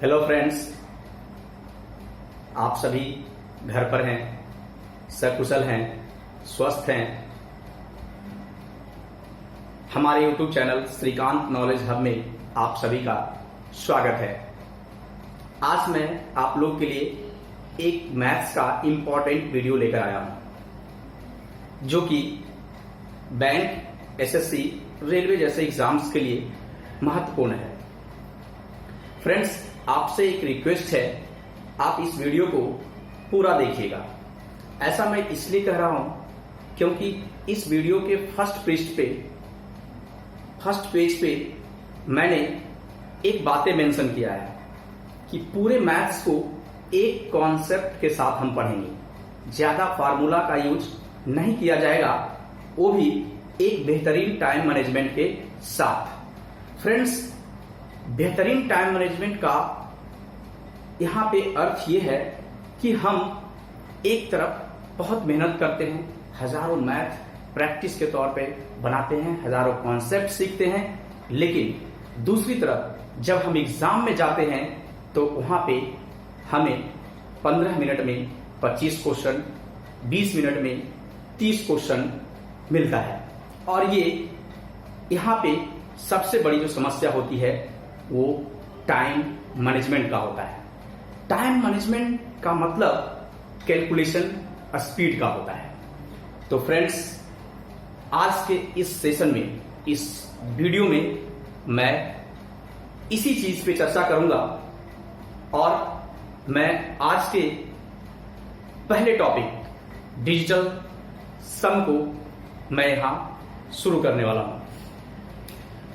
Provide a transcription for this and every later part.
Hello friends, आप सभी घर पर हैं, सकुशल हैं, स्वस्थ हैं। हमारे YouTube channel Shrikant knowledge hub में आप सभी का स्वागत है। आज मैं आप लोग के लिए एक मैथ्स का इंपॉर्टेंट वीडियो लेकर आया हूं, जो कि बैंक, एसएससी, रेलवे जैसे एग्जाम्स के लिए महत्वपूर्ण है। फ्रेंड्स, आपसे एक रिक्वेस्ट है, आप इस वीडियो को पूरा देखिएगा। ऐसा मैं इसलिए कह रहा हूं क्योंकि इस वीडियो के फर्स्ट पेज पे मैंने एक बातें मेंशन किया है कि पूरे मैथ्स को एक कॉन्सेप्ट के साथ हम पढ़ेंगे। ज्यादा फार्मूला का यूज नहीं किया जाएगा, वो भी एक बेहतरीन टाइम मैनेजमेंट के साथ। फ्रेंड्स, बेहतरीन टाइम मैनेजमेंट का यहां पे अर्थ ये है कि हम एक तरफ बहुत मेहनत करते हैं, हजारों मैथ प्रैक्टिस के तौर पे बनाते हैं, हजारों कॉन्सेप्ट सीखते हैं, लेकिन दूसरी तरफ जब हम एग्जाम में जाते हैं तो वहां पे हमें 15 मिनट में 25 क्वेश्चन, 20 मिनट में 30 क्वेश्चन मिलता है। और ये यहां पे सबसे बड़ी जो समस्या होती है वो टाइम मैनेजमेंट का होता है। टाइम मैनेजमेंट का मतलब कैलकुलेशन स्पीड का होता है। तो फ्रेंड्स, आज के इस सेशन में, इस वीडियो में मैं इसी चीज पे चर्चा करूंगा और मैं आज के पहले टॉपिक डिजिटल सम को मैं यहां शुरू करने वाला हूं।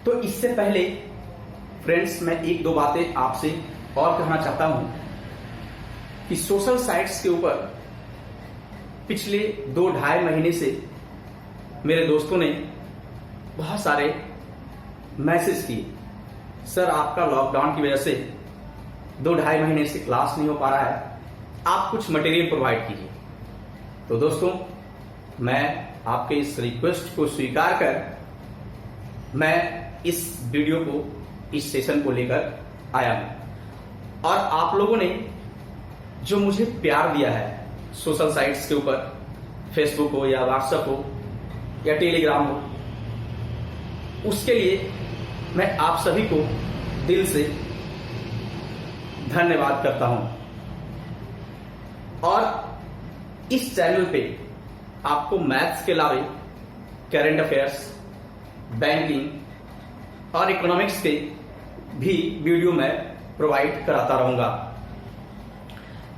तो इससे पहले फ्रेंड्स, मैं एक दो बातें आपसे और कहना चाहता हूं कि सोशल साइट्स के ऊपर पिछले 2-2.5 महीने से मेरे दोस्तों ने बहुत सारे मैसेज किए, सर आपका लॉकडाउन की वजह से 2-2.5 महीने से क्लास नहीं हो पा रहा है, आप कुछ मटेरियल प्रोवाइड कीजिए। तो दोस्तों, मैं आपके इस रिक्वेस्ट को स्वीकार कर मैं इस वीडियो को, इस सेशन को लेकर आया हूं। और आप लोगों ने जो मुझे प्यार दिया है सोशल साइट्स के ऊपर, फेसबुक हो या व्हाट्सएप हो या टेलीग्राम हो, उसके लिए मैं आप सभी को दिल से धन्यवाद करता हूं। और इस चैनल पे आपको मैथ्स के अलावे करंट अफेयर्स, बैंकिंग और इकोनॉमिक्स के भी वीडियो मैं प्रोवाइड कराता रहूंगा।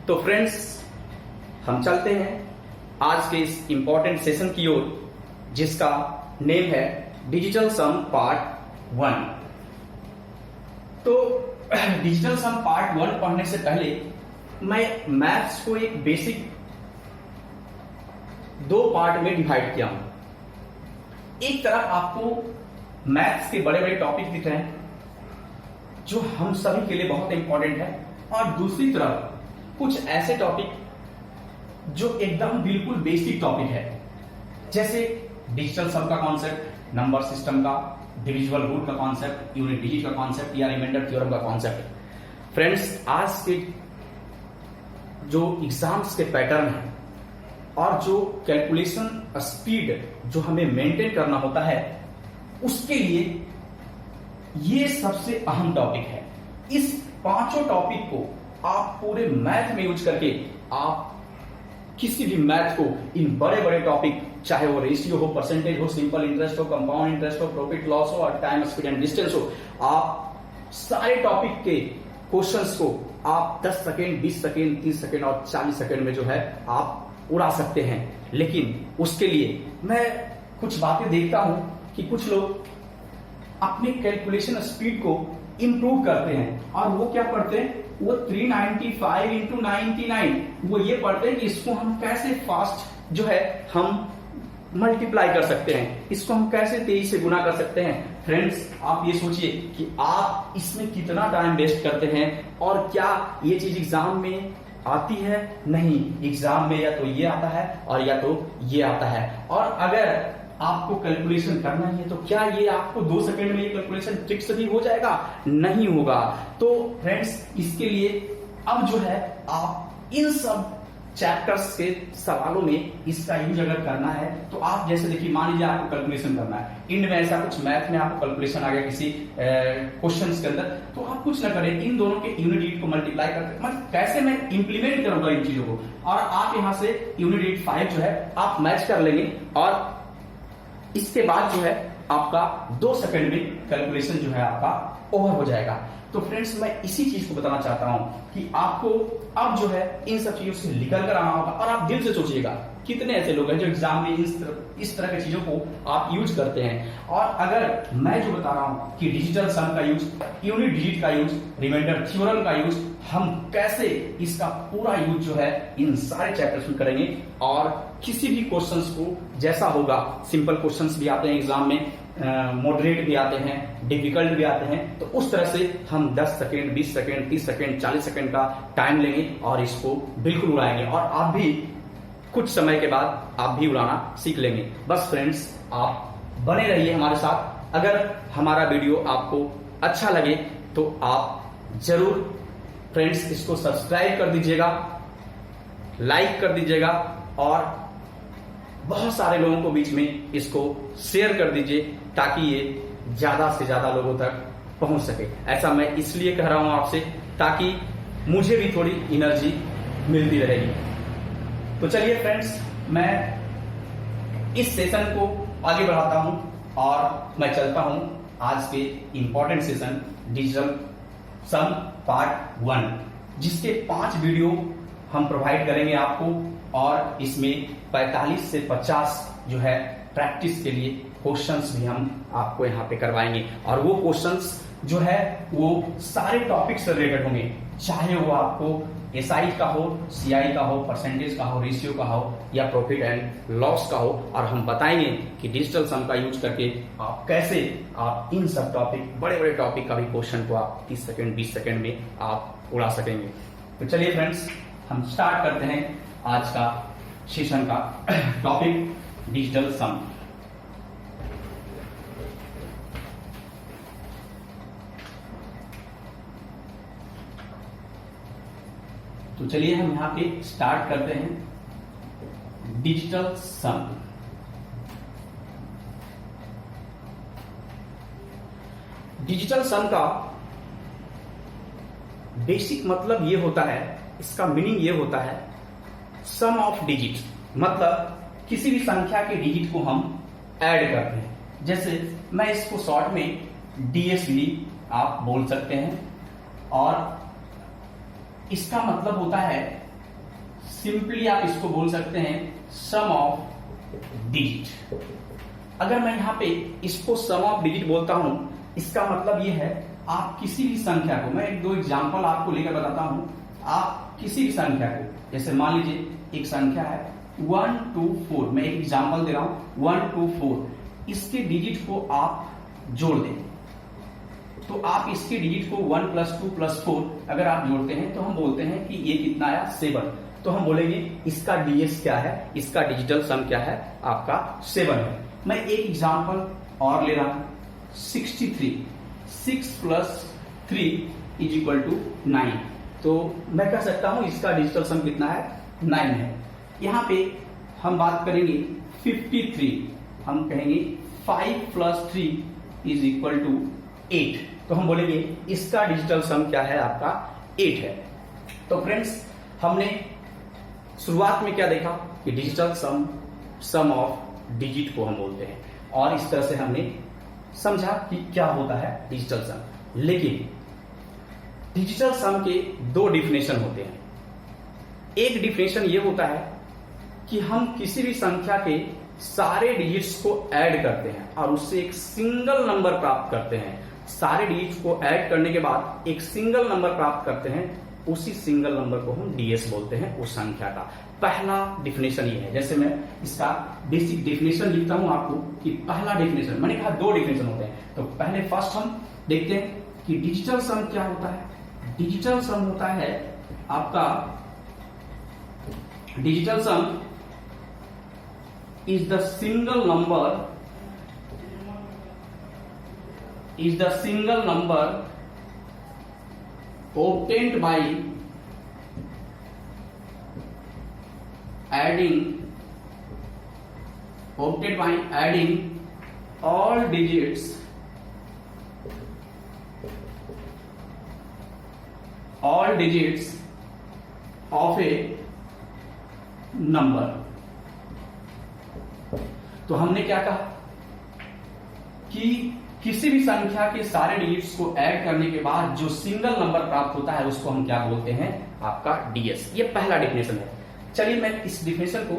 तो फ्रेंड्स, हम चलते हैं आज के इस इंपॉर्टेंट सेशन की ओर, जिसका नेम है डिजिटल सम पार्ट 1। तो डिजिटल सम पार्ट 1 पढ़ने से पहले मैं मैथ्स को एक बेसिक 2 पार्ट में डिवाइड किया हूं। एक तरफ आपको मैथ्स के बड़े बड़े टॉपिक दिख रहे हैं जो हम सभी के लिए बहुत इंपॉर्टेंट है, और दूसरी तरफ कुछ ऐसे टॉपिक जो एकदम बिल्कुल बेसिक टॉपिक है, जैसे डिजिटल सम का कॉन्सेप्ट, नंबर सिस्टम का, डिविजिबल रूट का कॉन्सेप्ट, यूनिट डिजिट का कॉन्सेप्ट या रिमाइंडर थ्योरम का कॉन्सेप्ट। फ्रेंड्स, आज के जो एग्जाम्स के पैटर्न है और जो कैलकुलेशन स्पीड जो हमें मेंटेन करना होता है, उसके लिए ये सबसे अहम टॉपिक है। इस 5 टॉपिक को आप पूरे मैथ में यूज करके आप किसी भी मैथ को, इन बड़े बड़े टॉपिक, चाहे वो रेशियो हो, परसेंटेज हो, सिंपल इंटरेस्ट हो, कंपाउंड इंटरेस्ट हो, प्रॉफिट लॉस हो और टाइम स्पीड एंड डिस्टेंस हो, आप सारे टॉपिक के क्वेश्चंस को आप 10 सेकेंड, 20 सेकेंड, 30 सेकेंड और 40 सेकेंड में जो है आप उड़ा सकते हैं। लेकिन उसके लिए मैं कुछ बातें देखता हूं कि कुछ लोग अपने कैलकुलेशन स्पीड को इंप्रूव करते हैं और वो क्या पढ़ते हैं, वो 395 into 99, वो ये पढ़ते हैं कि इसको हम कैसे फास्ट जो है हम मल्टीप्लाई कर सकते हैं, इसको हम कैसे तेजी से गुना कर सकते हैं। फ्रेंड्स, आप ये सोचिए कि आप इसमें कितना टाइम वेस्ट करते हैं और क्या ये चीज एग्जाम में आती है? नहीं, एग्जाम में या तो ये आता है और या तो ये आता है। और अगर आपको कैलकुलेशन करना ही है, तो क्या ये आपको 2 सेकंड में ये कैलकुलेशन ट्रिक से भी हो जाएगा? नहीं होगा। तो फ्रेंड्स, इसके लिए अब जो है आप इन सब चैप्टर्स के सवालों में इसका यूज अगर करना है तो आप जैसे देखिए, मान लीजिए आपको कैलकुलेशन करना है, इंड में ऐसा कुछ मैथ में आपको कैलकुलेशन आ गया किसी क्वेश्चंस के अंदर, तो आप कुछ ना करें, इन दोनों के यूनिट डिजिट को मल्टीप्लाई करके मतलब कैसे मैं इंप्लीमेंट करूंगा इन चीजों को, और आप यहां से यूनिट डिजिट 5 जो है आप मैच कर लेंगे, और इसके बाद जो है आपका 2 सेकंड में कैलकुलेशन जो है आपका ओवर हो जाएगा। तो फ्रेंड्स, मैं इसी चीज को बताना चाहता हूं कि आपको अब जो है इन सब चीजों से निकल कर आना होगा, और आप दिल से सोचिएगा कितने ऐसे लोग हैं जो एग्जाम में इस तरह की चीजों को आप यूज करते हैं। और अगर मैं जो बता रहा हूं कि डिजिटल सम का यूज, यूनिट डिजिट का यूज, रिमाइंडर थ्योरम का यूज, हम कैसे इसका पूरा यूज जो है इन सारे चैप्टर्स में करेंगे, और किसी भी क्वेश्चंस को जैसा होगा, सिंपल क्वेश्चंस भी आते हैं एग्जाम में, मॉडरेट भी आते हैं, डिफिकल्ट भी आते हैं, तो उस तरह से हम 10 सेकेंड, 20 सेकेंड, 30 सेकेंड, 40 सेकेंड का टाइम लेंगे और इसको बिल्कुल उड़ाएंगे, और आप भी कुछ समय के बाद आप भी उड़ाना सीख लेंगे। बस फ्रेंड्स, आप बने रहिए हमारे साथ। अगर हमारा वीडियो आपको अच्छा लगे तो आप जरूर फ्रेंड्स इसको सब्सक्राइब कर दीजिएगा, लाइक कर दीजिएगा, और बहुत सारे लोगों को बीच में इसको शेयर कर दीजिए ताकि ये ज्यादा से ज्यादा लोगों तक पहुंच सके। ऐसा मैं इसलिए कह रहा हूं आपसे ताकि मुझे भी थोड़ी एनर्जी मिलती रहेगी। तो चलिए फ्रेंड्स, मैं इस सेशन को आगे बढ़ाता हूं और मैं चलता हूं आज के important session digital sum part 1, जिसके 5 वीडियो हम प्रोवाइड करेंगे आपको, और इसमें 45 से 50 जो है प्रैक्टिस के लिए क्वेश्चंस भी हम आपको यहाँ पे करवाएंगे, और वो क्वेश्चंस जो है वो सारे टॉपिक से रिलेटेड होंगे, चाहे वो आपको एसआई का हो, सीआई का हो, परसेंटेज का हो, रेशियो का हो, या प्रॉफिट एंड लॉस का हो, और हम बताएंगे कि डिजिटल सम का यूज करके आप कैसे आप इन सब टॉपिक, बड़े बड़े टॉपिक का भी क्वेश्चन को आप 30 सेकंड 20 सेकंड में आप उड़ा सकेंगे। तो चलिए फ्रेंड्स, हम स्टार्ट करते हैं आज का सेशन का टॉपिक डिजिटल सम। तो चलिए हम यहां पे स्टार्ट करते हैं डिजिटल सम। डिजिटल सम का बेसिक मतलब ये होता है, इसका मीनिंग ये होता है सम ऑफ डिजिट, मतलब किसी भी संख्या के डिजिट को हम ऐड करते हैं। जैसे मैं इसको शॉर्ट में डीएस भी आप बोल सकते हैं, और इसका मतलब होता है, सिंपली आप इसको बोल सकते हैं सम ऑफ डिजिट। अगर मैं यहां पे इसको सम ऑफ डिजिट बोलता हूं, इसका मतलब ये है आप किसी भी संख्या को, मैं 1-2 एग्जांपल आपको लेकर बताता हूं, आप किसी भी संख्या को, जैसे मान लीजिए एक संख्या है 1 2 4, मैं एक एग्जांपल दे रहा हूं 1 2 4, इसके डिजिट को आप जोड़ दें, तो आप इसके डिजिट को 1 + 2 + 4 अगर आप जोड़ते हैं तो हम बोलते हैं कि ये कितना आया 7, तो हम बोलेंगे इसका डीएस क्या है, इसका डिजिटल सम क्या है, आपका 7 है। मैं एक एग्जांपल और ले रहा हूं 63, 6 + 3 = 9, तो मैं कह सकता हूं इसका डिजिटल सम कितना है, 9 है। यहां पे हम बात करेंगे 53, हम कहेंगे 5 + 3 = 8, तो हम बोलेंगे इसका डिजिटल सम क्या है, आपका 8 है। तो फ्रेंड्स, हमने शुरुआत में क्या देखा कि डिजिटल सम ऑफ डिजिट को हम बोलते हैं, और इस तरह से हमने समझा कि क्या होता है डिजिटल सम। लेकिन डिजिटल सम के 2 डिफिनेशन होते हैं। एक डिफिनेशन ये होता है कि हम किसी भी संख्या के सारे डिजिट्स को ऐड करते हैं और उससे एक सिंगल नंबर प्राप्त करते हैं। सारे डिजिट्स को ऐड करने के बाद एक सिंगल नंबर प्राप्त करते हैं, उसी सिंगल नंबर को हम डीएस बोलते हैं उस संख्या का। पहला डिफिनेशन ये है। जैसे मैं इसका बेसिक डिफिनेशन लिखता हूं आपको कि पहला डिफिनेशन, मैंने कहा 2 डिफिनेशन होते हैं, तो पहले फर्स्ट हम देखते हैं कि डिजिटल सम क्या होता है। डिजिटल सम होता है आपका, digital sum is the single number obtained by adding all digits of a number। तो हमने क्या कहा कि किसी भी संख्या के सारे डिजिट्स को ऐड करने के बाद जो सिंगल नंबर प्राप्त होता है उसको हम क्या बोलते हैं, आपका डीएस। ये पहला डेफिनेशन है। चलिए मैं इस डेफिनेशन को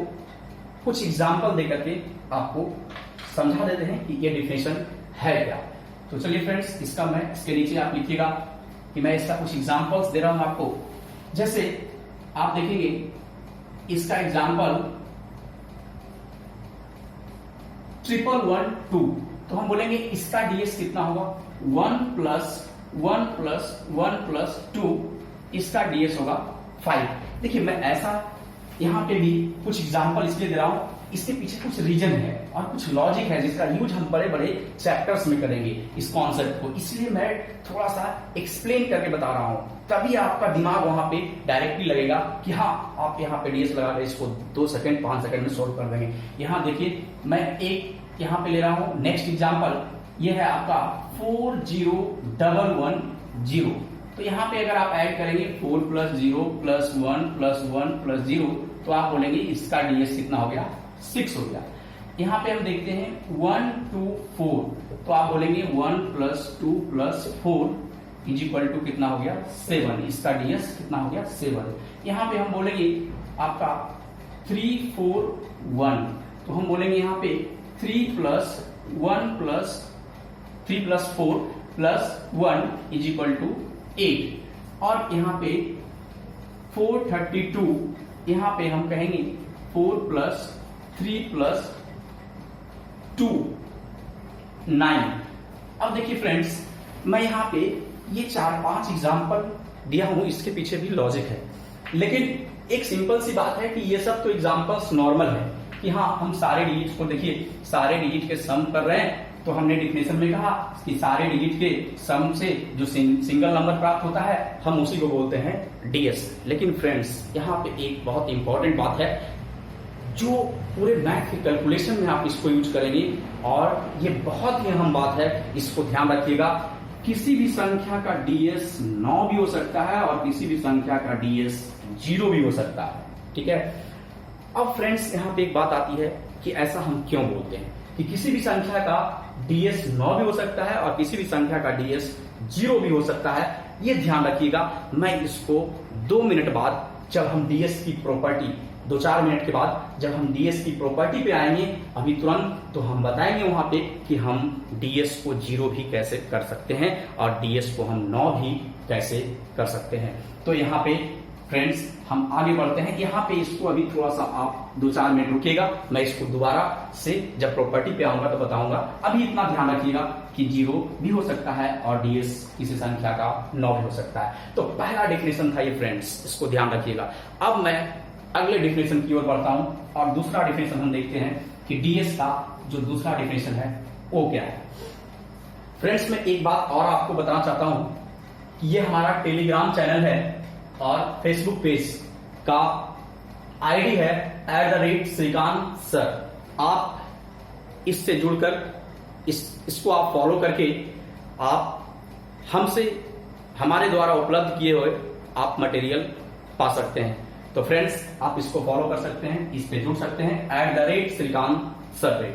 कुछ एग्जांपल देकर के आपको समझा देते हैं कि ये डेफिनेशन है क्या। तो चलिए फ्रेंड्स, इसके नीचे आप लिखिएगा कि मैं इसका कुछ एग्जांपल्स दे रहा हूं आपको। जैसे आप देखेंगे इसका एग्जांपल 1112, तो हम बोलेंगे इसका डीएस कितना होगा 1 + 1 + 1 + 2, इसका डीएस होगा 5। देखिए मैं ऐसा यहां पे भी कुछ एग्जांपल इसलिए दे रहा हूं, इसके पीछे कुछ रीजन है और कुछ लॉजिक है जिसका यूज हम बड़े बड़े चैप्टर्स में करेंगे इस कॉन्सेप्ट को, इसलिए मैं थोड़ा सा एक्सप्लेन करके बता रहा हूं, तभी आपका दिमाग वहां पे डायरेक्टली लगेगा कि हाँ आप यहाँ पे डीएस लगा रहे, इसको 2 सेकंड 5 सेकंड में सोल्व कर देंगे। यहाँ देखिए मैं एक यहाँ पे ले रहा हूं नेक्स्ट एग्जाम्पल, ये है आपका 40110। तो यहाँ पे अगर आप ऐड करेंगे 4 + 0 + 1 + 1 + 0, तो आप बोलेंगे इसका डीएस कितना हो गया 6 हो गया। यहाँ पे हम देखते हैं 1 2 4, तो आप बोलेंगे 1 + 2 + 4 = कितना हो गया 7, इसका डीएस कितना हो गया 7। यहाँ पे हम बोलेंगे आपका 3 4 1, तो हम बोलेंगे यहाँ पे 3 + 1 + 3 + 4 + 1 = 8। और यहाँ पे 432, यहाँ पे हम कहेंगे 4 + 3 + 2 9। अब देखिए फ्रेंड्स, मैं यहाँ पे ये 4-5 एग्जाम्पल दिया हूं, इसके पीछे भी लॉजिक है, लेकिन एक सिंपल सी बात है कि ये सब तो एग्जाम्पल्स नॉर्मल है कि हाँ हम सारे डिजिट को देखिए, सारे डिजिट के सम कर रहे हैं, तो हमने डिफिनेशन में कहा कि सारे डिजिट के सम से जो सिंगल नंबर प्राप्त होता है हम उसी को बोलते हैं डीएस। लेकिन फ्रेंड्स यहाँ पे एक बहुत इंपॉर्टेंट बात है, जो पूरे मैथ के कैलकुलेशन में आप इसको यूज करेंगे, और ये बहुत ही अहम बात है, इसको ध्यान रखिएगा। किसी भी संख्या का डीएस 9 भी हो सकता है और किसी भी संख्या का डीएस 0 भी हो सकता है, ठीक है। अब फ्रेंड्स यहाँ पे एक बात आती है कि ऐसा हम क्यों बोलते हैं कि किसी भी संख्या का डीएस 9 भी हो सकता है और किसी भी संख्या का डीएस 0 भी हो सकता है। ये ध्यान रखिएगा। मैं इसको 2 मिनट बाद, जब हम डीएस की प्रॉपर्टी 2-4 मिनट के बाद जब हम डीएस की प्रॉपर्टी पे आएंगे अभी तुरंत, तो हम बताएंगे वहां पे कि हम डीएस को 0 भी कैसे कर सकते हैं और डीएस को हम 9 भी कैसे कर सकते हैं। तो यहाँ पे फ्रेंड्स हम आगे बढ़ते हैं। यहाँ पे इसको अभी थोड़ा सा आप 2-4 मिनट रुकिएगा, मैं इसको दोबारा से जब प्रॉपर्टी पे आऊंगा तो बताऊंगा। अभी इतना ध्यान रखिएगा कि 0 भी हो सकता है और डीएस किसी संख्या का 9 भी हो सकता है। तो पहला डेफिनेशन था ये फ्रेंड्स, इसको ध्यान रखिएगा। अब मैं अगले डेफिनेशन की ओर बढ़ता हूं और दूसरा डेफिनेशन हम देखते हैं कि डीएस का जो दूसरा डेफिनेशन है वो क्या है। फ्रेंड्स मैं एक बात और आपको बताना चाहता हूं कि ये हमारा टेलीग्राम चैनल है और फेसबुक पेज का आईडी है @श्रीकांत सर। आप इससे जुड़कर इसको आप फॉलो करके आप हमसे हमारे द्वारा उपलब्ध किए हुए आप मटेरियल पा सकते हैं। तो फ्रेंड्स आप इसको फॉलो कर सकते हैं, इस पे जुड़ सकते हैं @श्रीकांत सर पे।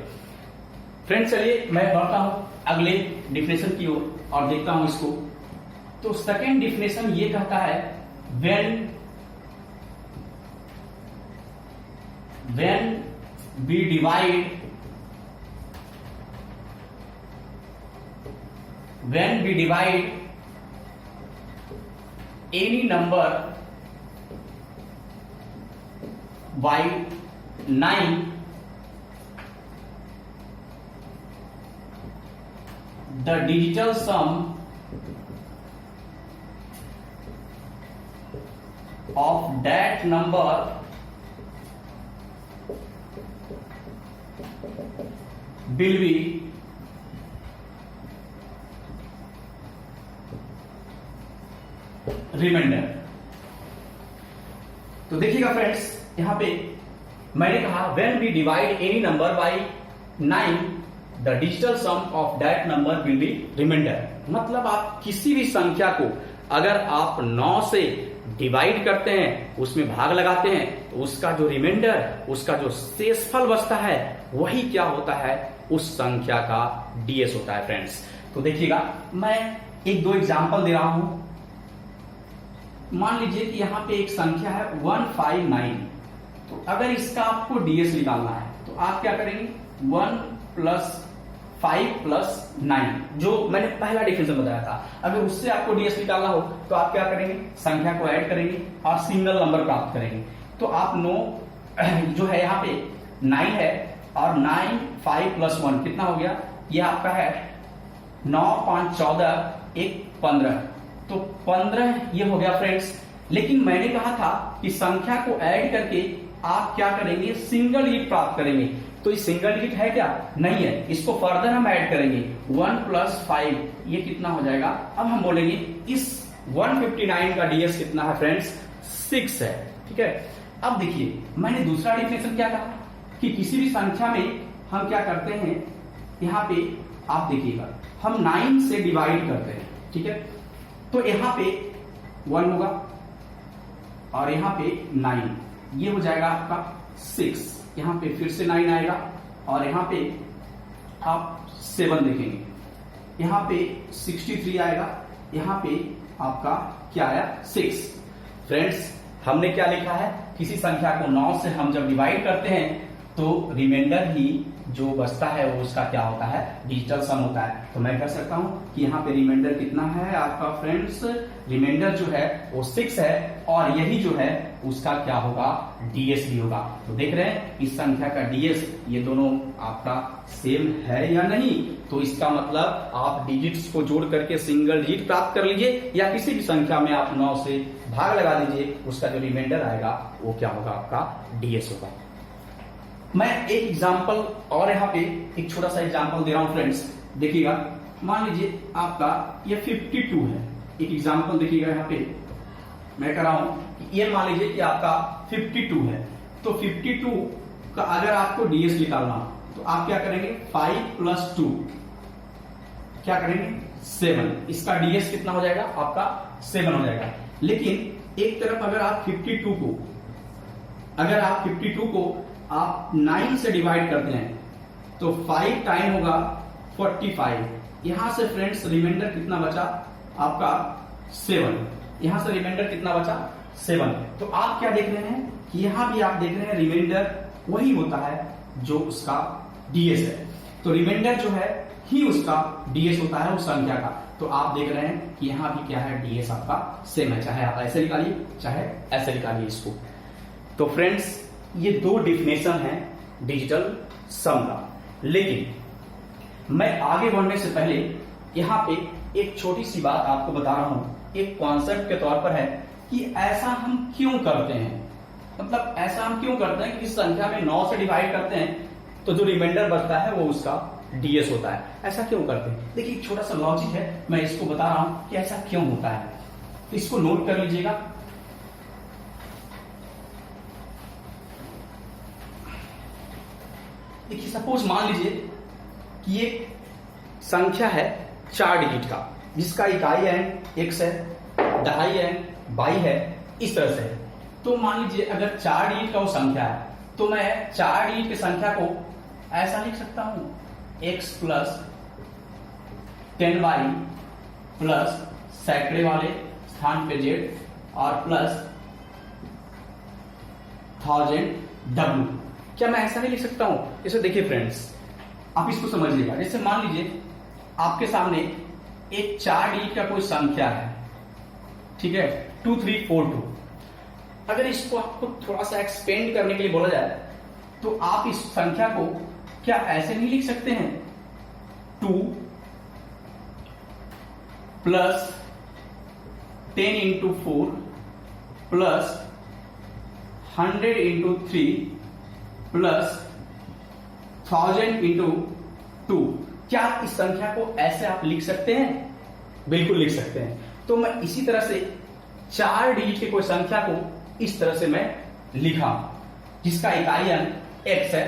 फ्रेंड्स चलिए मैं बढ़ता हूं अगले डिफिनेशन की ओर और देखता हूं इसको। तो सेकेंड डिफिनेशन ये कहता है when we divide any number by 9, the digital sum of that number will be reminder. तो देखिएगा फ्रेंड्स, यहां पे मैंने कहा when we divide any number by 9 the digital sum of that number will be reminder. मतलब आप किसी भी संख्या को अगर आप 9 से डिवाइड करते हैं, उसमें भाग लगाते हैं, तो उसका जो रिमाइंडर, उसका जो शेषफल बचता है, वही क्या होता है, उस संख्या का डीएस होता है फ्रेंड्स। तो देखिएगा, मैं एक दो एग्जांपल दे रहा हूं। मान लीजिए कि यहां पे एक संख्या है 159। तो अगर इसका आपको डीएस निकालना है तो आप क्या करेंगे, 1 + 5 + 9, जो मैंने पहला डिफिनेशन बताया था। अगर उससे आपको डीएस निकालना हो तो आप क्या करेंगे, संख्या को ऐड करेंगे और सिंगल नंबर प्राप्त करेंगे। तो आप 9 जो है यहाँ पे 9 है, और 9 5 + 1 कितना हो गया, ये आपका है 9 5 14 1 15। तो 15 ये हो गया फ्रेंड्स। लेकिन मैंने कहा था कि संख्या को ऐड करके आप क्या करेंगे, सिंगल डिजिट प्राप्त करेंगे। तो ये सिंगल डिजिट है क्या, नहीं है, इसको फर्दर हम ऐड करेंगे। 1 + 5 ये कितना हो जाएगा। अब हम बोलेंगे इस 159 का डीएस कितना है फ्रेंड्स, 6 है। ठीक है। अब देखिए, मैंने दूसरा डिफिनेशन क्या कहा कि किसी भी संख्या में हम क्या करते हैं, यहां पे आप देखिएगा, हम 9 से डिवाइड करते हैं। ठीक है। तो यहां पे 1 होगा और यहां पे 9, ये हो जाएगा आपका 6। यहां पे फिर से 9 आएगा और यहां पे आप 7 देखेंगे, यहां पे 63 आएगा, यहां पे आपका क्या आया, 6। फ्रेंड्स, हमने क्या लिखा है, किसी संख्या को 9 से हम जब डिवाइड करते हैं तो रिमाइंडर ही जो बचता है वो उसका क्या होता है, डिजिटल सम होता है। तो मैं कह सकता हूं कि यहाँ पे रिमाइंडर कितना है आपका फ्रेंड्स, रिमाइंडर जो है वो 6 है, और यही जो है उसका क्या होगा, डीएस भी होगा। तो देख रहे हैं इस संख्या का डीएस, ये दोनों आपका सेम है या नहीं। तो इसका मतलब आप डिजिट्स को जोड़ करके सिंगल डिजिट प्राप्त कर लीजिए, या किसी भी संख्या में आप 9 से भाग लगा दीजिए, उसका जो रिमाइंडर आएगा वो क्या होगा, आपका डीएस होगा। मैं एक एग्जांपल और यहाँ पे एक छोटा सा एग्जांपल दे रहा हूं फ्रेंड्स, देखिएगा। मान लीजिए आपका ये 52 है। एक एग्जांपल देखिएगा, यहाँ पे मैं कह रहा हूं कि ये मान लीजिए कि आपका 52 है। तो 52 का अगर आपको डीएस निकालना तो आप क्या करेंगे, 5 + 2 क्या करेंगे, 7। इसका डीएस कितना हो जाएगा, आपका 7 हो जाएगा। लेकिन एक तरफ अगर आप 52 को आप 9 से डिवाइड करते हैं तो 5 टाइम होगा 45। यहां से फ्रेंड्स रिमाइंडर कितना बचा आपका, 7। यहां से रिमाइंडर कितना बचा, 7। तो आप क्या देख रहे हैं कि यहां भी आप देख रहे हैं रिमाइंडर वही होता है जो उसका डीएस है। तो रिमाइंडर जो है ही उसका डीएस होता है उस संख्या का। तो आप देख रहे हैं कि यहां भी क्या है, डीएस आपका सेम है, चाहे आप ऐसे निकालिए चाहे ऐसे निकालिए इसको। तो फ्रेंड्स, ये दो डिफिनेशन है डिजिटल सम का। लेकिन मैं आगे बढ़ने से पहले यहां पे एक छोटी सी बात आपको बता रहा हूं, एक कॉन्सेप्ट के तौर पर है कि ऐसा हम क्यों करते हैं। मतलब ऐसा हम क्यों करते हैं कि इस संख्या में 9 से डिवाइड करते हैं तो जो रिमाइंडर बचता है वो उसका डीएस होता है। ऐसा क्यों करते हैं, देखिए छोटा सा लॉजिक है, मैं इसको बता रहा हूं कि ऐसा क्यों होता है। तो इसको नोट कर लीजिएगा। देखिए, सपोज मान लीजिए कि ये संख्या है 4 डिजिट का, जिसका इकाई है x है, दहाई है, बाई है, इस तरह से। तो मान लीजिए अगर 4 डिजिट का वो संख्या है तो मैं 4 डिजिट की संख्या को ऐसा लिख सकता हूं, x + 10y प्लस सैकड़े वाले स्थान पे z और प्लस 1000w। क्या मैं ऐसा नहीं लिख सकता हूं? जैसे देखिए फ्रेंड्स, आप इसको समझिएगा। जैसे मान लीजिए आपके सामने एक 4 डिजिट का कोई संख्या है, ठीक है, 2342। अगर इसको आपको थोड़ा सा एक्सपेंड करने के लिए बोला जाए तो आप इस संख्या को क्या ऐसे नहीं लिख सकते हैं, 2 + 10 × 4 + 100 × 3 + 1000 × 2। क्या इस संख्या को ऐसे आप लिख सकते हैं? बिल्कुल लिख सकते हैं। तो मैं इसी तरह से 4 डिजिट की कोई संख्या को इस तरह से मैं लिखा, जिसका इकाई अंक x है,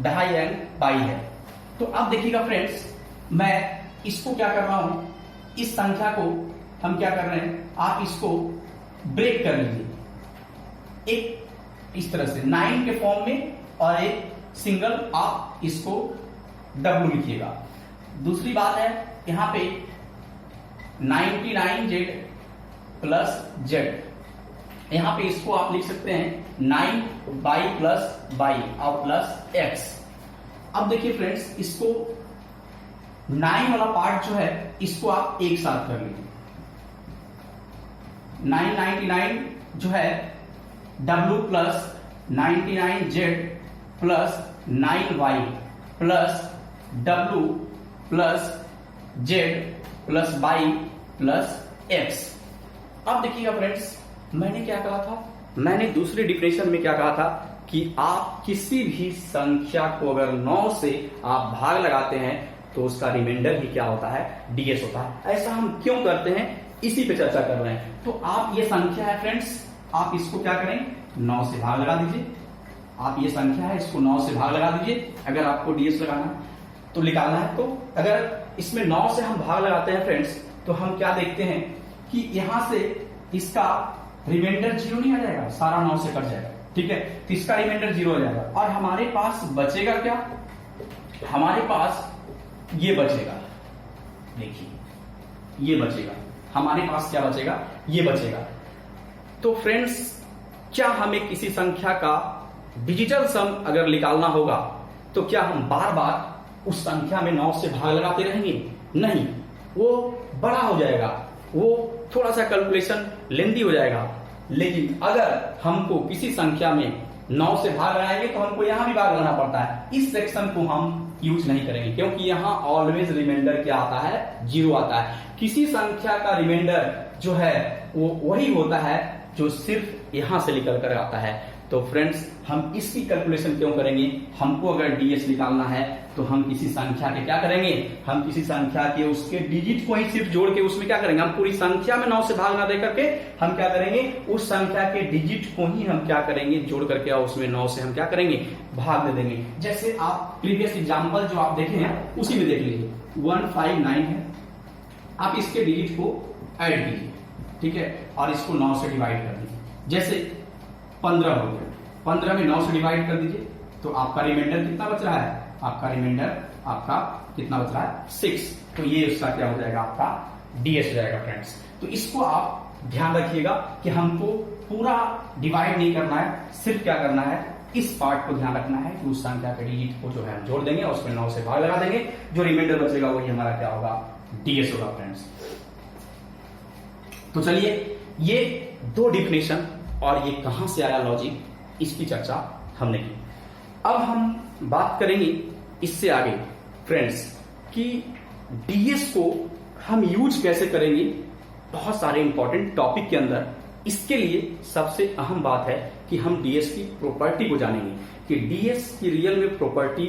दहाई अंक पाई है। तो अब देखिएगा फ्रेंड्स, मैं इसको क्या कर रहा हूं, इस संख्या को हम क्या कर रहे हैं, आप इसको ब्रेक कर लीजिए, एक इस तरह से 9 के फॉर्म में और एक सिंगल आप इसको W लिखिएगा। दूसरी बात है यहां पे 99Z प्लस Z, यहां पे इसको आप लिख सकते हैं 9y प्लस y और प्लस x। अब देखिए फ्रेंड्स, इसको 9 वाला पार्ट जो है इसको आप एक साथ कर लीजिए। 999 जो है W plus 99Z plus 9y plus W plus Z plus y plus x। अब देखिएगा फ्रेंड्स, मैंने क्या कहा था, मैंने दूसरे डिफिनेशन में क्या कहा था कि आप किसी भी संख्या को अगर 9 से आप भाग लगाते हैं तो उसका रिमाइंडर ही क्या होता है, ds होता है। ऐसा हम क्यों करते हैं, इसी पे चर्चा कर रहे हैं। तो आप ये संख्या है फ्रेंड्स, आप इसको क्या करें, 9 से भाग लगा दीजिए। आप ये संख्या है, इसको 9 से भाग लगा दीजिए। अगर आपको ds लगाना है तो निकालना है, तो अगर इसमें 9 से हम भाग लगाते हैं फ्रेंड्स, तो हम क्या देखते हैं कि यहां से इसका रिमाइंडर 0 नहीं आ जाएगा, सारा 9 से कट जाएगा, ठीक है। तो इसका रिमाइंडर 0 आ जाएगा और हमारे पास बचेगा क्या, हमारे पास ये बचेगा, देखिए ये बचेगा, हमारे पास क्या बचेगा, ये बचेगा। तो फ्रेंड्स, क्या हमें किसी संख्या का डिजिटल सम अगर निकालना होगा तो क्या हम बार बार उस संख्या में 9 से भाग लगाते रहेंगे? नहीं, वो बड़ा हो जाएगा, वो थोड़ा सा कैलकुलेशन लेंदी हो जाएगा। लेकिन अगर हमको किसी संख्या में 9 से भाग लगाएंगे तो हमको यहां भी भाग लगाना पड़ता है। इस सेक्शन को हम यूज नहीं करेंगे क्योंकि यहां ऑलवेज रिमाइंडर क्या आता है, 0 आता है। किसी संख्या का रिमाइंडर जो है वो वही होता है जो सिर्फ यहां से निकल कर आता है। तो फ्रेंड्स, हम इसकी कैलकुलेशन क्यों करेंगे, हमको अगर ds निकालना है तो हम किसी संख्या के क्या करेंगे, हम किसी संख्या के उसके डिजिट को ही सिर्फ जोड़ के उसमें क्या करेंगे, हम पूरी संख्या में 9 से भाग ना दे करके हम क्या करेंगे, उस संख्या के डिजिट को ही हम क्या करेंगे, जोड़ करके और उसमें 9 से हम क्या करेंगे, भाग दे देंगे। जैसे आप प्रीवियस एग्जाम्पल जो आप देखे हैं उसी में देख लीजिए, 159 है, आप इसके डिजिट को ऐड कीजिए, ठीक है, और इसको 9 से डिवाइड कर दीजिए। जैसे 15 हो गया, 15 में 9 से डिवाइड कर दीजिए तो आपका रिमाइंडर कितना बच रहा है, आपका रिमाइंडर आपका कितना बच रहा है, 6। तो ये उसका क्या हो जाएगा, आपका ds हो जाएगा फ्रेंड्स। तो इसको आप ध्यान रखिएगा कि हमको पूरा डिवाइड नहीं करना है, सिर्फ क्या करना है, इस पार्ट को ध्यान रखना है कि उस संख्या के डिजिट को जो है हम जोड़ देंगे और उसमें 9 से भाग लगा देंगे, जो रिमाइंडर बचेगा वही हमारा क्या होगा, ds होगा फ्रेंड्स। तो चलिए, ये 2 डिफिनेशन और ये कहां से आया लॉजिक, इसकी चर्चा हमने की। अब हम बात करेंगे इससे आगे फ्रेंड्स कि ds को हम यूज कैसे करेंगे बहुत सारे इंपॉर्टेंट टॉपिक के अंदर। इसके लिए सबसे अहम बात है कि हम ds की प्रॉपर्टी को जानेंगे कि ds की रियल में प्रॉपर्टी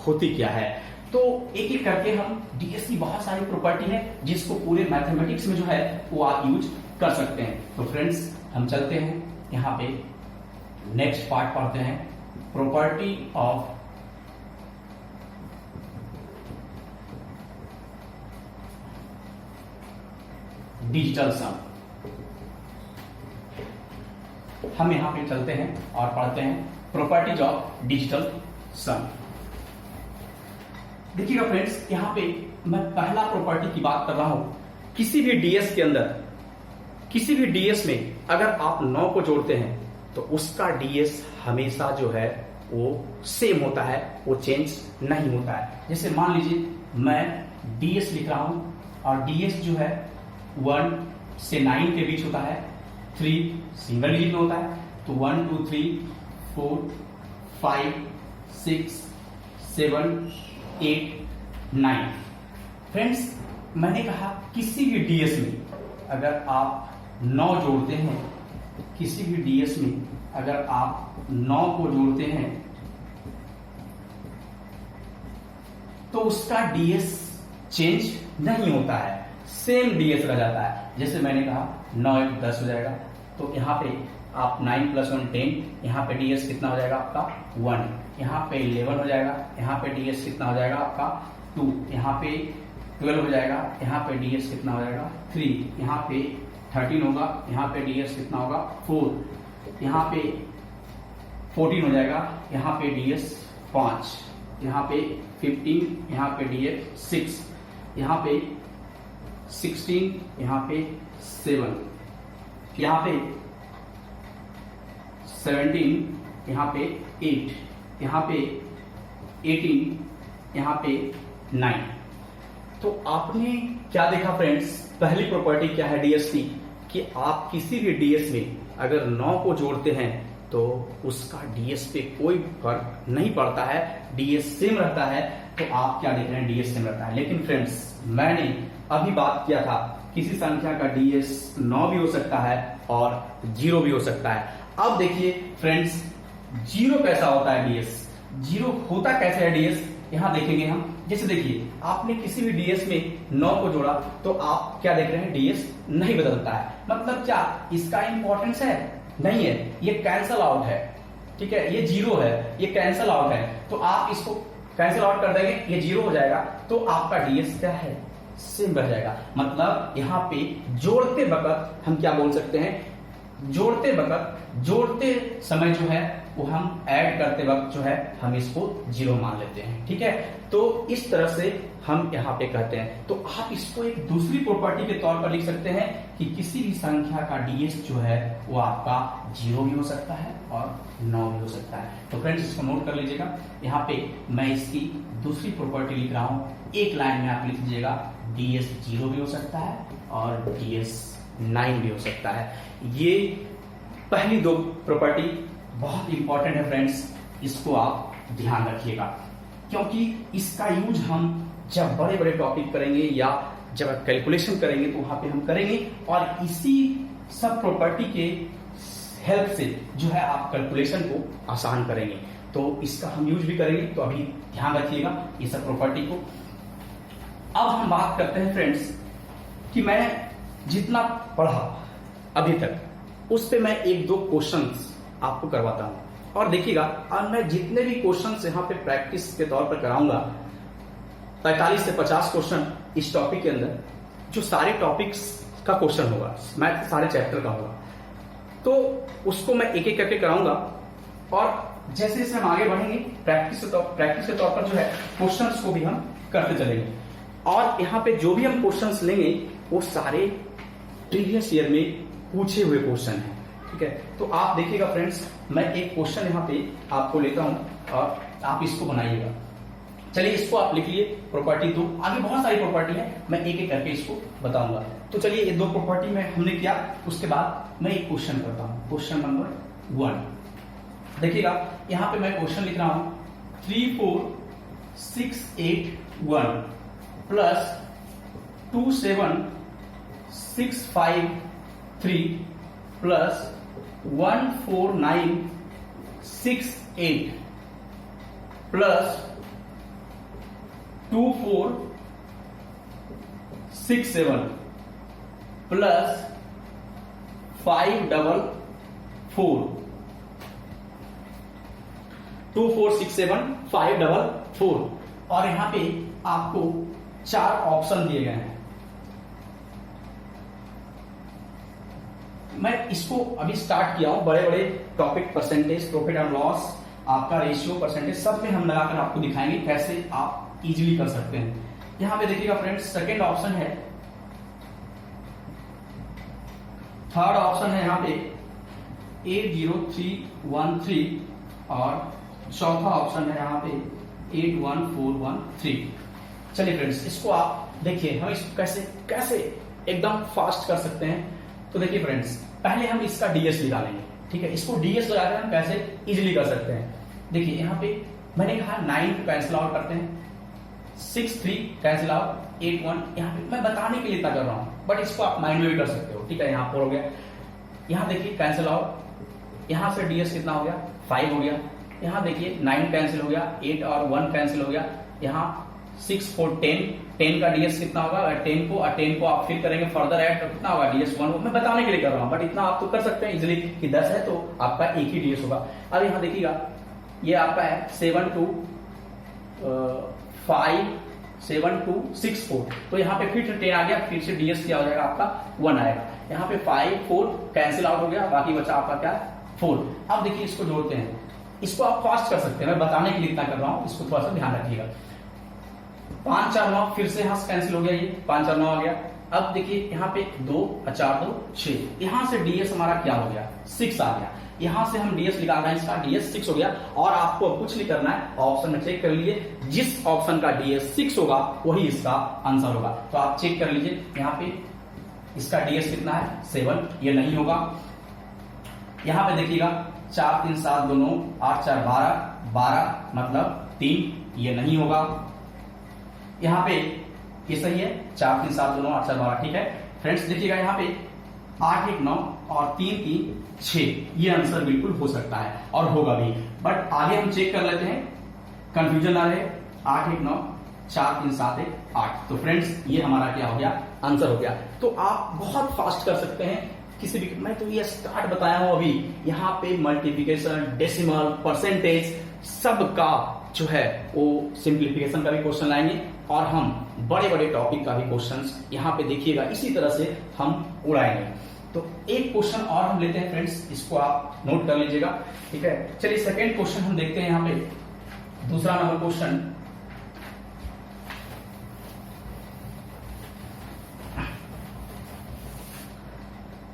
होती क्या है। तो एक एक करके हम ds की बहुत सारी प्रॉपर्टी है जिसको पूरे मैथमेटिक्स में जो है वो आप यूज कर सकते हैं। तो फ्रेंड्स, हम चलते हैं यहां पे नेक्स्ट पार्ट पढ़ते हैं, प्रॉपर्टी ऑफ डिजिटल सम। हम यहां पे चलते हैं और पढ़ते हैं प्रॉपर्टीज ऑफ डिजिटल सम। देखिएगा फ्रेंड्स, यहां पे मैं पहला प्रॉपर्टी की बात कर रहा हूं। किसी भी ds के अंदर, किसी भी ds में अगर आप 9 को जोड़ते हैं तो उसका ds हमेशा जो है वो सेम होता है, वो चेंज नहीं होता है। जैसे मान लीजिए मैं ds लिख रहा हूं और ds जो है 1 से 9 के बीच होता है, 3 सिंगल डिजिट में होता है, तो 1 2 3 4 5 6 7 8 9। फ्रेंड्स, मैंने कहा किसी भी ds में अगर आप 9 जोड़ते हैं, किसी भी ds में अगर आप 9 को जोड़ते हैं तो उसका डीएस चेंज नहीं होता है, सेम डीएस रह जाता है। जैसे मैंने कहा 9 1 10 हो जाएगा, तो यहाँ पे आप 9 + 1 10, यहाँ पे डीएस कितना हो जाएगा आपका 1, यहाँ पे 11 हो जाएगा, यहाँ पे डीएस कितना हो जाएगा आपका 2, यहाँ पे 12 हो जाएगा, यहाँ पे डीएस कितना हो जाएगा 3, यहाँ पे 13 होगा, यहाँ पे डीएस कितना होगा 4, यहाँ पे 14 हो जाएगा, यहाँ पे डीएस 5, यहाँ पे 15, यहाँ पे डीएस 6, यहाँ पे 16, यहाँ पे 7, यहाँ पे 17, यहाँ पे 8, यहाँ पे 18, यहाँ पे 9। तो आपने क्या देखा फ्रेंड्स, पहली प्रॉपर्टी क्या है डीएस की, कि आप किसी भी डीएस में अगर 9 को जोड़ते हैं तो उसका डीएस पे कोई फर्क नहीं पड़ता है, डीएस सेम रहता है। तो आप क्या देख रहे हैं, डीएस सेम रहता है। लेकिन फ्रेंड्स मैंने अभी बात किया था किसी संख्या का डीएस 9 भी हो सकता है और 0 भी हो सकता है। अब देखिए फ्रेंड्स, 0 कैसा होता है डीएस, 0 होता कैसे है डीएस, यहां देखेंगे हम। जैसे देखिए आपने किसी भी डीएस में 9 को जोड़ा तो आप क्या देख रहे हैं, डीएस नहीं बदलता है। मतलब क्या इसका इंपॉर्टेंस है, नहीं है, ये कैंसल आउट है, ठीक है, ये 0 है, ये कैंसल आउट है। तो आप इसको कैंसल आउट कर देंगे, ये 0 हो जाएगा, तो आपका डीएस क्या है, सेम रह जाएगा। मतलब यहाँ पे जोड़ते वक्त हम क्या बोल सकते हैं, जोड़ते समय जो है वो हम ऐड करते वक्त जो है हम इसको 0 मान लेते हैं, ठीक है। तो इस तरह से हम यहाँ पे कहते हैं। तो आप इसको एक दूसरी प्रॉपर्टी के तौर पर लिख सकते हैं कि किसी भी संख्या का डीएस जो है वो आपका 0 भी हो सकता है और 9 भी हो सकता है। तो फ्रेंड्स इसको नोट कर लीजिएगा, यहाँ पे मैं इसकी दूसरी प्रॉपर्टी लिख रहा हूं, एक लाइन में आप लिख लीजिएगा, डीएस 0 भी हो सकता है और डीएस 9 भी हो सकता है। ये पहली दो प्रॉपर्टी बहुत इंपॉर्टेंट है फ्रेंड्स, इसको आप ध्यान रखिएगा, क्योंकि इसका यूज हम जब बड़े बड़े टॉपिक करेंगे या जब कैलकुलेशन करेंगे तो वहां पे हम करेंगे, और इसी सब प्रॉपर्टी के हेल्प से जो है आप कैलकुलेशन को आसान करेंगे। तो इसका हम यूज भी करेंगे, तो अभी ध्यान रखिएगा ये सब प्रॉपर्टी को। अब हम बात करते हैं फ्रेंड्स कि मैं जितना पढ़ा अभी तक उस पे मैं एक दो क्वेश्चंस आपको करवाता हूं, और देखिएगा और मैं जितने भी क्वेश्चंस यहाँ पे प्रैक्टिस के तौर पर कराऊंगा 45 से 50 क्वेश्चन इस टॉपिक के अंदर, जो सारे टॉपिक्स का क्वेश्चन होगा, मैथ सारे चैप्टर का होगा, तो उसको मैं एक एक करके कराऊंगा। और जैसे जैसे हम आगे बढ़ेंगे प्रैक्टिस के तौर पर जो है क्वेश्चंस को भी हम करते चलेंगे, और यहाँ पे जो भी हम क्वेश्चंस लेंगे वो सारे प्रीवियस ईयर में पूछे हुए क्वेश्चन हैं, ठीक है। तो आप देखिएगा फ्रेंड्स, मैं एक क्वेश्चन यहाँ पे आपको लेता हूं और आप इसको बनाइएगा। चलिए इसको आप लिख लिए, प्रॉपर्टी 2, आगे बहुत सारी प्रॉपर्टी है, मैं एक एक करके इसको बताऊंगा। तो चलिए ये दो प्रॉपर्टी में हमने किया, उसके बाद मैं एक क्वेश्चन करता हूं, क्वेश्चन नंबर 1। देखिएगा यहाँ पे मैं क्वेश्चन लिख रहा हूं 3 4 6 8 1 प्लस 2 7 6 5 3 प्लस 1 4 9 6 8 प्लस 2 4 6 7 प्लस 5 4 4 2 4 6 7 5 4 और यहां पे आपको 4 ऑप्शन दिए गए हैं। मैं इसको अभी स्टार्ट किया हूं, बड़े बड़े topic percentage, profit and loss, आपका रेशियो, परसेंटेज, सब में हम लगाकर आपको दिखाएंगे कैसे आप इजीली कर सकते हैं। यहां पे देखिएगा फ्रेंड्स, सेकंड ऑप्शन है, थर्ड ऑप्शन है यहाँ पे 80313 और चौथा ऑप्शन है यहाँ पे 81413। चलिए फ्रेंड्स इसको आप देखिए, हम इसको कैसे कैसे एकदम फास्ट कर सकते हैं। तो देखिए फ्रेंड्स, पहले हम इसका डीएस निकालेंगे, ठीक है। इसको डीएस लगाकर हम कैसे इजीली कर सकते हैं। देखिए यहाँ पे मैंने कहा 9 को कैंसिल आउट करते हैं, 6 3 कैंसिल आउट, 8 1, यहाँ पे मैं बताने के लिए इतना कर रहा हूं, बट इसको आप माइंड में भी कर सकते हो, ठीक है। यहाँ 4 हो गया, यहाँ देखिए कैंसिल आउट, यहाँ से डीएस कितना हो गया 5 हो गया, यहाँ देखिए 9 कैंसिल हो गया, 8 और 1 कैंसिल हो गया, यहाँ 6 4 10, 10 का डीएस कितना होगा, 10 को आप फिर करेंगे फर्दर ऐड तो कितना होगा डीएस 1। मैं बताने के लिए कर रहा हूं, बट इतना आप तो कर सकते हैं इजिली कि 10 है तो आपका एक ही डीएस होगा। अब यहां देखिएगा ये आपका है 7 2 5 7 2 6 4, तो यहाँ पे फिर से 10 आ गया, फिर से डीएस क्या हो जाएगा आपका 1 आएगा। यहाँ पे 5 4 कैंसिल आउट हो गया, बाकी बचा आपका क्या 4। अब देखिए इसको जोड़ते हैं, इसको आप फास्ट कर सकते हैं, मैं बताने के लिए इतना कर रहा हूं, इसको थोड़ा सा ध्यान रखिएगा। 5 4 9 फिर से यहां से कैंसिल हो गया, ये 5 4 9 आ गया। अब देखिए यहाँ पे 2 4 2 6, यहां से डीएस हमारा क्या हो गया 6 आ गया। यहां से हम डीएस निकाल रहे हैं, इसका डीएस 6 हो गया। और आपको अब कुछ नहीं करना है, ऑप्शन में चेक कर लीजिए, जिस ऑप्शन का डीएस 6 होगा वही इसका आंसर होगा। तो आप चेक कर लीजिए, यहाँ पे इसका डीएस कितना है 7, ये नहीं होगा। यहां पे देखिएगा 4 3 7 2 9 8 4 12 मतलब 3, ये नहीं होगा। यहाँ पे ये सही है, 4 3 7 2 9 8 4 12, ठीक है फ्रेंड्स। देखिएगा यहाँ पे 8 1 9 और 3 3 6, ये आंसर बिल्कुल हो सकता है और होगा भी, बट आगे हम चेक कर लेते हैं, कंफ्यूजन ना रहे। 8 1 9 4 3 7 1 8, तो फ्रेंड्स ये हमारा क्या हो गया आंसर हो गया। तो आप बहुत फास्ट कर सकते हैं किसी भी, मैं तो ये स्टार्ट बताया हूं अभी। यहाँ पे मल्टीप्लिकेशन, डेसिमल, परसेंटेज सबका जो है वो सिंप्लीफिकेशन का भी क्वेश्चन लाएंगे और हम बड़े बड़े टॉपिक का भी क्वेश्चंस यहाँ पे देखिएगा इसी तरह से हम उड़ाएंगे। तो एक क्वेश्चन और हम लेते हैं फ्रेंड्स, इसको आप नोट कर लीजिएगा, ठीक है। चलिए सेकेंड क्वेश्चन हम देखते हैं, यहाँ पे दूसरा नंबर क्वेश्चन।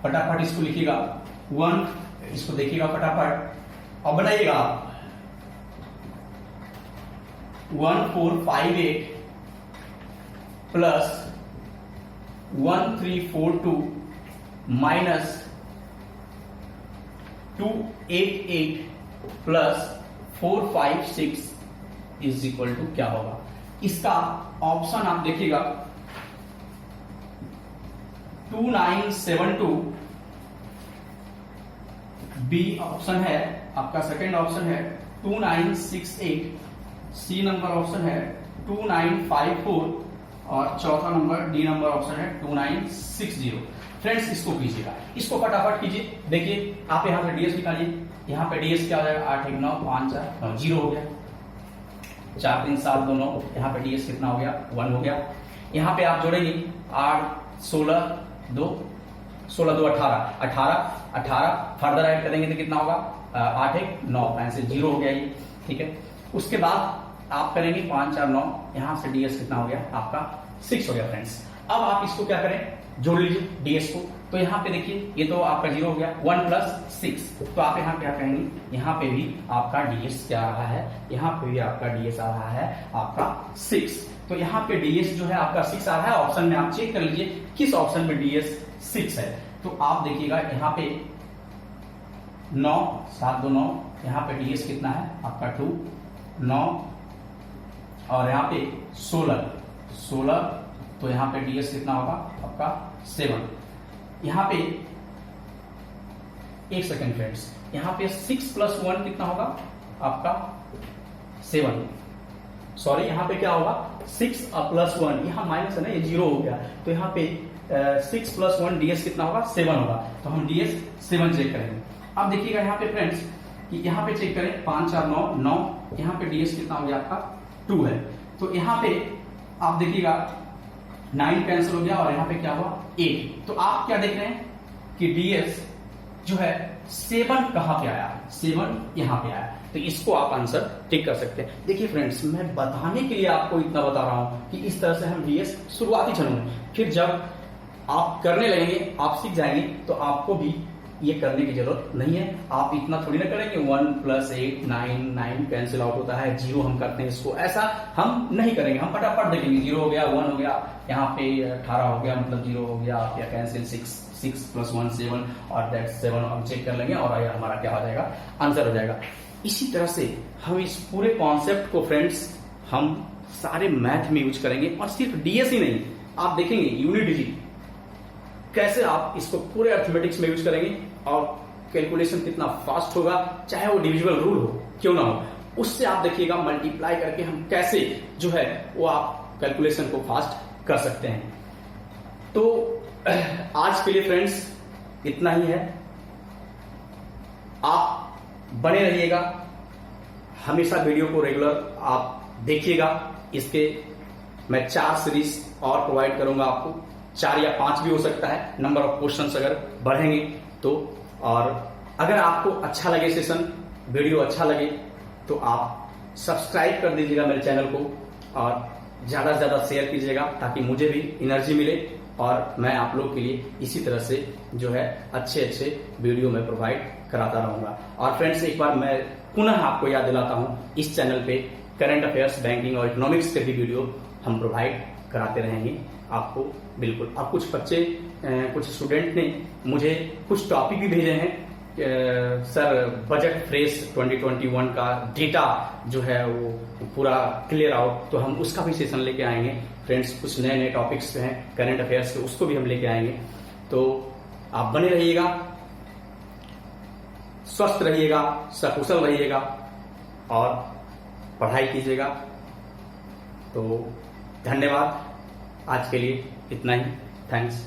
फटाफट इसको लिखिएगा 1, इसको देखिएगा फटाफट और बनाइएगा। 1 4 5 8 plus 1 3 4 2 minus 2 8 8 plus 4 5 6 is equal to क्या होगा। इसका ऑप्शन आप देखिएगा 2 9 7 2, बी ऑप्शन है आपका, सेकेंड ऑप्शन है 2 9 6 8, सी नंबर ऑप्शन है 2 9 5 4 और चौथा नंबर डी नंबर ऑप्शन है 2 9 6 0। फ्रेंड्स इसको कीजिएगा, इसको फटाफट कीजिए। देखिए आप यहां पे डीएस निकालिए, यहाँ पे डीएस क्या हो जाएगा 8 1 9 5 4 9 0 हो गया। 4 3 7 2 9, यहाँ पे डीएस कितना हो गया 1 हो गया। यहाँ पे आप जोड़ेंगे 8 16 2 16 2 18 फर्दर ऐड करेंगे तो कितना होगा 8 1 9, से 0 हो गया ये, ठीक है। उसके बाद आप करेंगे 5 4 9, यहां से डीएस कितना हो गया आपका 6 हो गया फ्रेंड्स। अब आप इसको क्या करें, जोड़ लीजिए डीएस को। तो यहाँ पे देखिए ये तो आपका 0 हो गया, 1 प्लस 6, तो आप यहाँ क्या कहेंगे, यहाँ पे भी आपका डीएस क्या आ रहा है, यहाँ पे भी आपका डीएस आ रहा है आपका 6। तो यहाँ पे डीएस जो है आपका 6 आ रहा है। ऑप्शन में आप चेक कर लीजिए किस ऑप्शन में डीएस 6 है। तो आप देखिएगा यहाँ पे 9 7 2 9, यहाँ पे डीएस कितना है आपका 2 9 और यहाँ पे 16, तो यहाँ पे डीएस कितना होगा आपका 7। यहाँ पे एक सेकेंड फ्रेंड्स, यहाँ पे 6 प्लस 1 कितना होगा आपका 7, सॉरी यहाँ पे क्या होगा 6 प्लस 1, यहाँ माइनस है ना, ये 0 हो गया। तो यहाँ पे 6 प्लस 1 डीएस कितना होगा 7 होगा, तो हम डीएस 7 चेक करेंगे। अब देखिएगा यहाँ पे फ्रेंड्स कि यहाँ पे चेक करें 5 4 9 9, यहाँ पे डीएस कितना हो गया आपका 2 है। तो यहाँ पे आप देखिएगा 9 कैंसिल हो गया और यहाँ पे क्या हुआ 8। तो आप क्या देख रहे हैं कि डीएस जो है 7 कहां पे आया, 7 यहां पे आया। तो इसको आप आंसर टिक कर सकते हैं। देखिए फ्रेंड्स, मैं बताने के लिए आपको इतना बता रहा हूं कि इस तरह से हम डीएस शुरुआती क्षणों में, फिर जब आप करने लगेंगे, आप सीख जाएंगे, तो आपको भी ये करने की जरूरत नहीं है। आप इतना थोड़ी ना करेंगे 1 प्लस 8 9 कैंसिल आउट होता है, 0 हम करते हैं इसको, ऐसा हम नहीं करेंगे। हम फटाफट देखेंगे 0 हो गया 1 हो गया, यहाँ पे 18 हो गया मतलब 0 हो गया, या कैंसिल 6 प्लस 1 7 और दैट 7 हम चेक कर लेंगे और हमारा क्या हो जाएगा आंसर हो जाएगा। इसी तरह से हम इस पूरे कॉन्सेप्ट को फ्रेंड्स हम सारे मैथ में यूज करेंगे और सिर्फ डीएस ही नहीं, आप देखेंगे यूनिट डिजिट कैसे आप इसको पूरे अर्थमेटिक्स में यूज करेंगे और कैलकुलेशन कितना फास्ट होगा, चाहे वो डिविजिबल रूल हो क्यों ना हो, उससे आप देखिएगा मल्टीप्लाई करके हम कैसे जो है वो आप कैलकुलेशन को फास्ट कर सकते हैं। तो आज के लिए फ्रेंड्स इतना ही है। आप बने रहिएगा, हमेशा वीडियो को रेगुलर आप देखिएगा। इसके मैं 4 सीरीज और प्रोवाइड करूंगा आपको, 4 या 5 भी हो सकता है, नंबर ऑफ क्वेश्चंस अगर बढ़ेंगे तो। और अगर आपको अच्छा लगे सेशन, वीडियो अच्छा लगे, तो आप सब्सक्राइब कर दीजिएगा मेरे चैनल को और ज्यादा से ज्यादा शेयर कीजिएगा, ताकि मुझे भी एनर्जी मिले और मैं आप लोग के लिए इसी तरह से जो है अच्छे अच्छे वीडियो में प्रोवाइड कराता रहूंगा। और फ्रेंड्स, एक बार मैं पुनः आपको याद दिलाता हूं, इस चैनल पे करंट अफेयर्स, बैंकिंग और इकोनॉमिक्स के भी वीडियो हम प्रोवाइड कराते रहेंगे आपको, बिल्कुल। और कुछ बच्चे, कुछ स्टूडेंट ने मुझे कुछ टॉपिक भी भेजे हैं, सर बजट फ्रेश 2021 का डेटा जो है वो पूरा क्लियर आउट, तो हम उसका भी सेशन लेके आएंगे फ्रेंड्स। कुछ नए नए टॉपिक्स हैं करंट अफेयर्स के, उसको भी हम लेके आएंगे। तो आप बने रहिएगा, स्वस्थ रहिएगा, सकुशल रहिएगा और पढ़ाई कीजिएगा। तो धन्यवाद, आज के लिए इतना ही। थैंक्स।